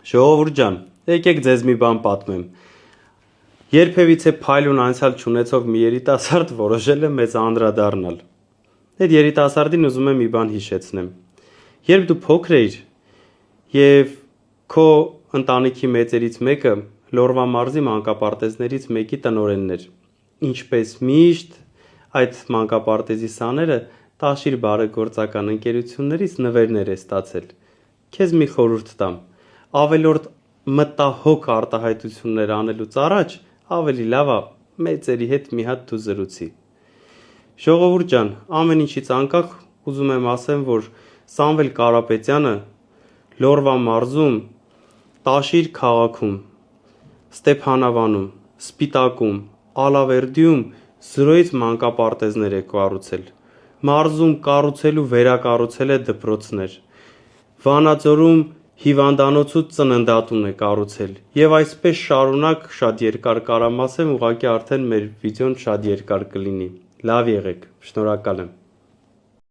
Ժողովուրդ ջան, եկեք ձեզ մի բան պատմեմ։ Երբևիցե փայլուն անցյալ չունեցող մի երիտասարդ որոշել է մեծ անդրադառնալ։ Այդ երիտասարդին ուզում եմ մի բան հիշեցնեմ։ Երբ դու փոքր էիր եւ քո ընտանիքի մեծերից մեկը Լորվա մարզի մանկապարտեզներից մեկի տնօրենն էր, ինչպես միշտ այդ մանկապարտեզի սաները տաշիր բարեգործական ընկերություններից նվերներ է ստացել։ Քեզ մի խորհուրդ տամ, ավելորդ մտահոգ արտահայտություններ անելուց առաջ ավելի լավ է մեծերի հետ մի հատ դու զրուցի։ Ժողովուրդ ջան, ամեն ինչից անկախ ուզում եմ ասեմ, որ Սամվել Կարապետյանը Լորվա մարզում, Տաշիր քաղաքում, Ստեփանավանում, Սպիտակում, Ալավերդիում 0-ից մանկապարտեզներ է կառուցել։ Մարզում կառուցել ու վերակառուցել է դպրոցներ։ Վանաձորում հիվանդանոց ու ծննդատուն է կառուցել։ Եվ այսպես շարունակ շատ երկար կարամ ասեմ, ուղղակի արդեն մեր վիդեոն շատ երկար կլինի։ Լավ եղեք, շնորհակալ եմ։